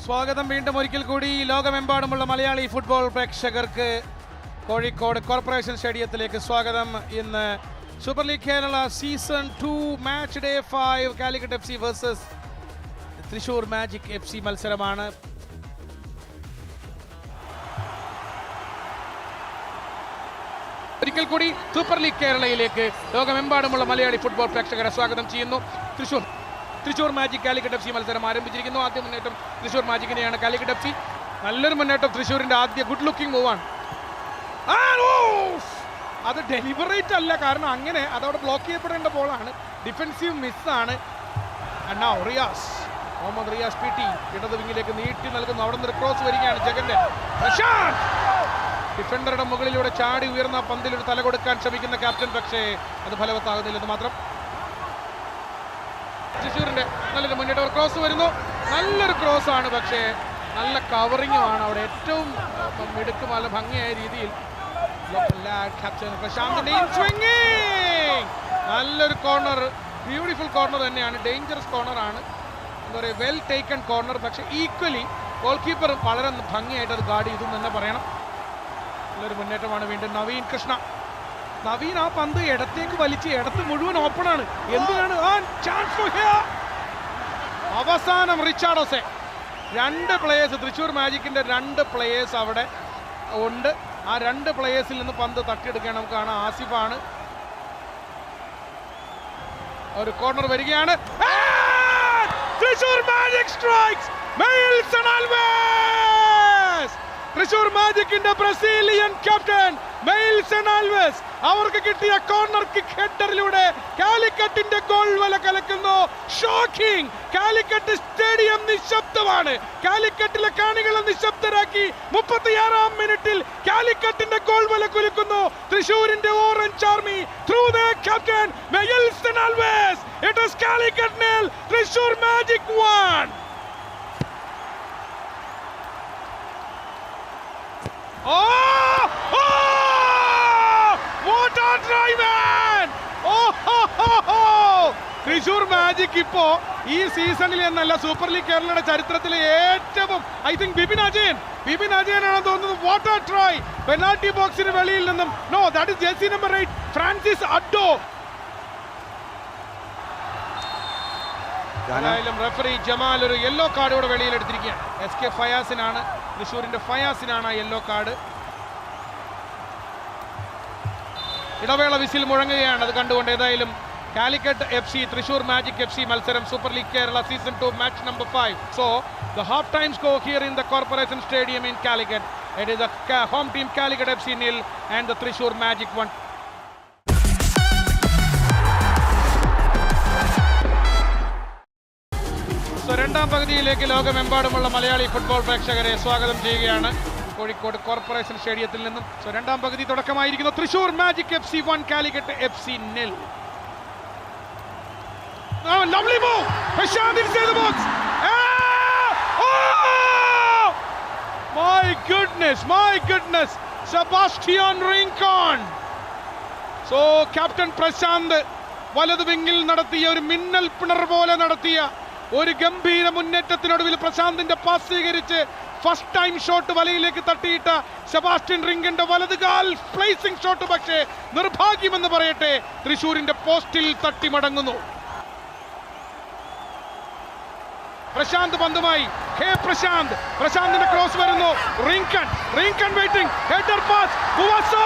സ്വാഗതം വീണ്ടും ഒരിക്കൽ കൂടി ലോകമെമ്പാടുമുള്ള മലയാളി ഫുട്ബോൾ പ്രേക്ഷകർക്ക് കോഴിക്കോട് കോർപ്പറേഷൻ സ്റ്റേഡിയത്തിലേക്ക് സ്വാഗതം. ഇന്ന് super league Kerala season 2 match day 5 Calicut FC versus Thrissur magic FC മത്സരമാണ്. ഒരിക്കൽ കൂടി സൂപ്പർ ലീഗ് കേരളയിലേക്ക് ലോകമെമ്പാടുമുള്ള മലയാളി ഫുട്ബോൾ പ്രേക്ഷകരെ സ്വാഗതം ചെയ്യുന്നു. തൃശൂർ മാജിക് കാലിക്കറ്റ് FC മത്സരം ആരംഭിച്ചിരിക്കുന്നു. ആദ്യ മുന്നേറ്റം തൃശൂർ മാജിക്കിനെയാണ്. കാലിക്കറ്റ് FC നല്ലൊരു മുന്നേറ്റം. തൃശൂരിന്റെ ആദ്യ ഗുഡ് ലുക്കിംഗ് മൂവാണ്. അത് ഡെലിബറേറ്റ് അല്ല, കാരണം അങ്ങനെ അതവിടെ ബ്ലോക്ക് ചെയ്യപ്പെടേണ്ട ബോളാണ്. ഡിഫൻസീവ് മിസ്സാണ്. മുഹമ്മദ് റിയാസ് PT ഇടത് വിങ്ങിലേക്ക് നീട്ടി നൽകുന്നു. അവിടെ നിന്ന് ക്രോസ് വരികയാണ്. ജഗന്റെ പ്രശാന്ത് ഡിഫൻഡറുടെ മുകളിലൂടെ ചാടി ഉയർന്ന പന്തിൽ ഒരു തല കൊടുക്കാൻ ശ്രമിക്കുന്ന ക്യാപ്റ്റൻ, പക്ഷേ അത് ഫലവത്താകുന്നില്ലെന്ന് മാത്രം. തൃശ്ശൂരിന്റെ നല്ലൊരു മുന്നേറ്റം. ക്രോസ് വരുന്നു. നല്ലൊരു ക്രോസ് ആണ്, പക്ഷേ നല്ല കവറിങ്ങുമാണ് അവിടെ. ഏറ്റവും മിടുക്ക് നല്ല ഭംഗിയായ രീതിയിൽ നല്ലൊരു കോർണർ, ബ്യൂട്ടിഫുൾ കോർണർ തന്നെയാണ്. ഡേഞ്ചറസ് കോർണർ ആണ്, എന്താ പറയുക, വെൽ ടേക്കൺ കോർണർ. പക്ഷെ ഈക്വലി ഗോൾ കീപ്പർ വളരെ ഭംഗിയായിട്ട് അത് ഗാർഡ് ചെയ്തു തന്നെ പറയണം. നല്ലൊരു മുന്നേറ്റമാണ്. വീണ്ടും നവീൻ കൃഷ്ണ. നവീൻ ആ പന്ത് ഇടത്തേക്ക് വലിച്ച്, ഇടത്ത് മുഴുവൻ ഓപ്പൺ ആണ്. എന്തിനാണ് അവസാനം റിച്ചാർഡോസെ. രണ്ട് പ്ലേയേഴ്സ്, തൃശ്ശൂർ മാജിക്കിന്റെ രണ്ട് പ്ലേയേഴ്സ് അവിടെ ഉണ്ട്. ആ രണ്ട് പ്ലേയേഴ്സിൽ നിന്ന് പന്ത് തട്ടിയെടുക്കാൻ നമുക്ക് കാണാം. ആസിഫാണ്. ഒരു കോർണർ വരികയാണ്. Thrissur magic strikes. Mailson Alves. Thrissur മാജിക്കിന്റെ ബ്രസീലിയൻ ക്യാപ്റ്റൻ മെയിൽസൺ ആൽവേസ് അവർക്ക് കിട്ടിയ കോർണർ കിക്ക് ഹെഡറിലൂടെ കാലിക്കറ്റിന്റെ ഗോൾ വല കലക്കുന്നു. ഷോക്കിംഗ്! കാലിക്കറ്റ് സ്റ്റേഡിയം നിശബ്ദമാണ്. കാലിക്കറ്റിലെ കാണികളെ നിശബ്ദരാക്കി 36-ാം മിനിറ്റിൽ കാലിക്കറ്റിന്റെ ഗോൾ വല കുലുക്കുന്നു തൃശൂരിന്റെ orange army through the captain Mailson Alves. It is Calicut 0, Thrissur magic 1. Thrissur magic ഇപ്പോ ഈ സീസണിൽ എന്നല്ല, സൂപ്പർ ലീഗ് കേരളയുടെ ചരിത്രത്തിലെ ഏറ്റവും, ഐ തിങ്ക് ബിപിൻ അജയനാണെന്ന് തോന്നുന്നു. What A try! പെനാൽറ്റി ബോക്സിന് വെളിയിൽ നിന്നും, no, that is jersey number 8 Francis Addo. ഏതായാലും റെഫറി ജമാൽ ഒരു യെല്ലോ കാർഡ് കൂടെ വെളിയിൽ എടുത്തിരിക്കുകയാണ്. SK ഫയാസിനാണ്, തൃശ്ശൂരിന്റെ ഫയാസിനാണ് ആ യെല്ലോ കാർഡ്. ഇടവേള വിസിൽ മുഴങ്ങുകയാണ്. അത് കണ്ടുകൊണ്ട് ഏതായാലും Calicut FC Thrissur magic FC മത്സരം super league Kerala season 2 match number 5. So the half time score here in the Corporation Stadium in Calicut. It is a home team Calicut FC 0 and the Thrissur Magic 1. So രണ്ടാം പകുതിയിലേക്ക് ലോകമെമ്പാടുമുള്ള Malayali football പ്രേക്ഷകരെ സ്വാഗതം ചെയ്യുകയാണ് Kozhikode corporation സ്റ്റേഡിയത്തിൽ നിന്നും. So രണ്ടാം പകുതി തുടക്കമായിരിക്കുന്നു. Thrissur magic FC 1 Calicut FC 0. Oh, lovely move! Prashant inside the box! Oh! My goodness! Sebastian Rincon! So, Captain Prashant വലത് വിങ്ങിൽ നടത്തിയ ഒരു മിന്നൽ പിണർ പോലെ നടത്തിയ ഒരു ഗംഭീര മുന്നേറ്റത്തിനൊടുവിൽ പ്രശാന്തിന്റെ പാസ് സ്വീകരിച്ച് ഫസ്റ്റ് ടൈം ഷോട്ട് വലയിലേക്ക് തട്ടിയിട്ട സെബാസ്റ്റ്യൻ റിങ്കന്റെ വലത് കാൽ പ്ലേസിംഗ് ഷോട്ട്, പക്ഷേ നിർഭാഗ്യമെന്ന് പറയട്ടെ, തൃശൂരിന്റെ പോസ്റ്റിൽ തട്ടി മടങ്ങുന്നു. പ്രശാന്ത് പന്തുമായി. പ്രശാന്തിന്റെ ക്രോസ് വരുന്നു. Rincon waiting. Header pass. ബുവാസോ.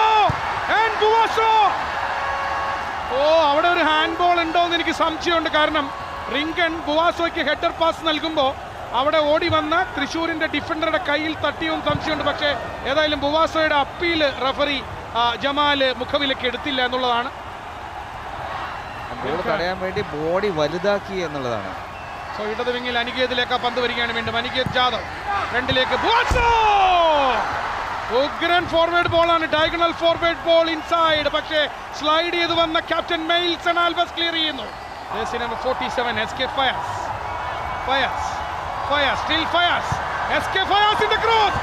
അവിടെ ഒരു ഹാൻഡ് ബോൾ ഉണ്ടോ എന്ന് എനിക്ക് സംശയമുണ്ട്. കാരണം റിങ്കൺ ബുവാസോയ്ക്ക് ഹെഡർ പാസ് നൽകുമ്പോൾ അവിടെ ഓടി വന്ന തൃശ്ശൂരിന്റെ ഡിഫൻഡറുടെ കയ്യിൽ തട്ടിയും സംശയമുണ്ട്. പക്ഷേ ഏതായാലും ബുവാസോയുടെ അപ്പീൽ റഫറി ജമാല് മുഖവിലേക്ക് എടുത്തില്ല എന്നുള്ളതാണ്. തടയാൻ വേണ്ടി ബോഡി വലുതാക്കി എന്നുള്ളതാണ്. സോ ഇടത് വിങ്ങിൽ അനികേതിലേക്ക് പന്ത് വരികയാണ്. വീണ്ടും അനികേത് ജാദവ് ഫ്രണ്ടിലേക്ക്. ഉഗ്രൻ ഫോർവേഡ് ബോളാണ്, ഡയഗണൽ ഫോർവേഡ് ബോൾ ഇൻസൈഡ്, പക്ഷേ സ്ലൈഡ് ചെയ്ത് വന്ന ക്യാപ്റ്റൻ മെയിൽസൺ ആൽവേസ് ക്ലിയർ ചെയ്യുന്നു. Number 47 SK Fayas. Still Fayas. SK ഫയാസിന്റെ ക്രോസ്.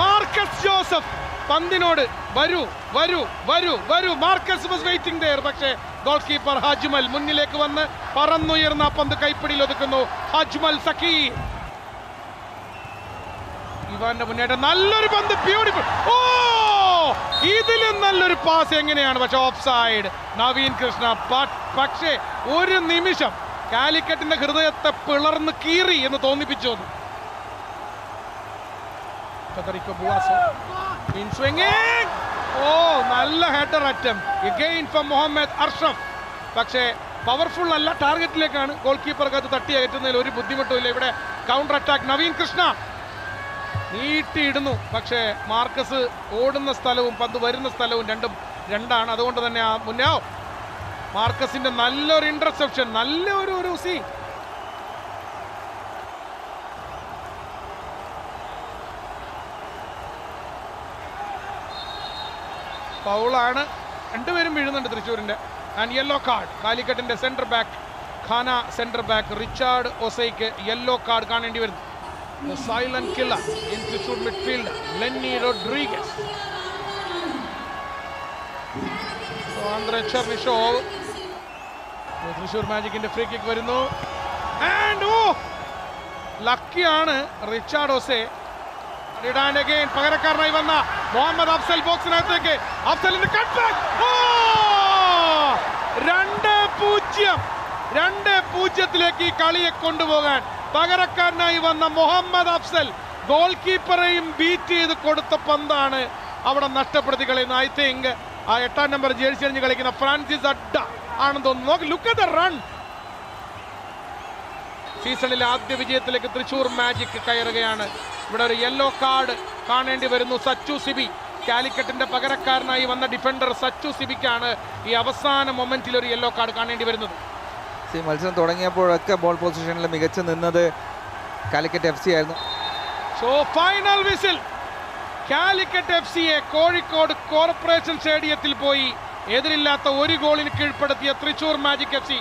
മാർക്കസ് ജോസഫ് പന്തിനോട് വരൂ. മാർക്കസ് വാസ് വെയിറ്റിംഗ് ദേർ, പക്ഷേ ഗോൾ കീപ്പർ ഹജ്മൽ മുന്നിലേക്ക് വന്ന് പറന്നുയർന്ന പന്ത് കൈപ്പിടിയിൽ ഒതുക്കുന്നു. ഹജ്മൽ സക്കീർ ഇവാന്റെ മുന്നേറ്റം, നല്ലൊരു പന്ത്, ബ്യൂട്ടിഫുൾ. ഓ, ഇതിലും നല്ലൊരു പാസ് എങ്ങനെയാണ്, പക്ഷെ ഓഫ് സൈഡ്. നവീൻ കൃഷ്ണ പക്ഷേ ഒരു നിമിഷം കാലിക്കറ്റിന്റെ ഹൃദയത്തെ പിളർന്ന് കീറി എന്ന് തോന്നിപ്പിച്ചു. ഓ, നല്ല header attempt again from Muhammad Arshaf. പക്ഷേ പവർഫുൾ അല്ല, ടാർഗറ്റിലേക്കാണ്. ഗോൾ കീപ്പർക്ക് അത് തട്ടി അകറ്റുന്നതിൽ ഒരു ബുദ്ധിമുട്ടും ഇല്ല. ഇവിടെ കൗണ്ടർ അറ്റാക്ക് നവീൻ കൃഷ്ണ നീട്ടിയിടുന്നു. പക്ഷേ മാർക്കസ് ഓടുന്ന സ്ഥലവും പന്ത് വരുന്ന സ്ഥലവും രണ്ടാണ്. അതുകൊണ്ട് തന്നെ ആ മുന്നേ മാർക്കസിന്റെ നല്ലൊരു ഇന്റർസെപ്ഷൻ, നല്ലൊരു സി. ഫൗളാണ്, രണ്ടുപേരും വീഴുന്നുണ്ട് തൃശ്ശൂരിന്റെ. ആൻഡ് യെല്ലോ കാർഡ് കാലിക്കറ്റിന്റെ സെന്റർ ബാക്ക് ഖാന, സെന്റർ ബാക്ക് റിച്ചാർഡ് ഒസൈക്ക് യെല്ലോ കാർഡ് കാണേണ്ടി വരുന്നു. The silent killer in Thrissur midfield, Lenny Rodriguez. Andre Chernyshov. തൃശ്ശൂർ മാജിക്കിന്റെ ഫ്രീ കിക്ക് വരുന്നു. ആൻഡ് ലക്കിയാണ് റിച്ചാർഡ് ഒസെ. പകരക്കാരനായി വന്ന മുഹമ്മദ് അഫ്സൽ ബോക്സിനകത്തേക്ക്. അഫ്സലിന്റെ കട്ട് ബാക്ക്. 2-0 ഈ കളിയെ കൊണ്ടുപോകാൻ പകരക്കാരനായി വന്ന മുഹമ്മദ് അഫ്സൽ ഗോൾ കീപ്പറെയും ബീറ്റ് ചെയ്ത് കൊടുത്ത പന്താണ് അവിടെ നഷ്ടപ്പെടുത്തി കളയുന്നത്. ഐ തിങ്ക് ആ 8-ാം നമ്പർ ജേഴ്സി അണിഞ്ഞ് കളിക്കുന്ന ഫ്രാൻസിസ് അഡ്ഡ ആണെന്ന് തോന്നുന്നു. Look at the run. സീസണിലെ ആദ്യ വിജയത്തിലേക്ക് തൃശ്ശൂർ മാജിക് കയറുകയാണ്. ഇവിടെ ഒരു യെല്ലോ കാർഡ് കാണേണ്ടി വരുന്നു. സച്ചു സിബി, കാലിക്കറ്റിന്റെ പകരക്കാരനായി വന്ന ഡിഫൻഡർ സച്ചു സിബിക്കാണ് ഈ അവസാന മൊമെന്റിൽ ഒരു യെല്ലോ കാർഡ് കാണേണ്ടി വരുന്നത്. മത്സരം തുടങ്ങിയപ്പോഴൊക്കെ ബോൾ പൊസിഷനിൽ മികച്ചു നിന്നത് കാലിക്കറ്റ് FC ആയിരുന്നു. So final whistle. കാലിക്കറ്റ് FCയെ കോഴിക്കോട് കോർപ്പറേഷൻ സ്റ്റേഡിയത്തിൽ പോയി എതിരില്ലാത്ത ഒരു ഗോളിന് കീഴ്പ്പെടുത്തിയ Thrissur magic FC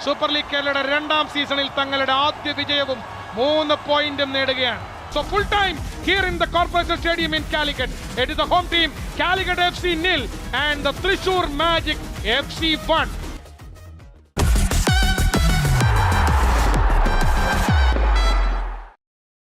super league കേരളയുടെ 2ാം സീസണിൽ തങ്ങളുടെ ആദ്യ വിജയവും 3 പോയിന്റും നേടുകയാണ്. So full time here in the Corporation Stadium in Calicut. It is the home team Calicut FC 0 and the Thrissur Magic FC 1.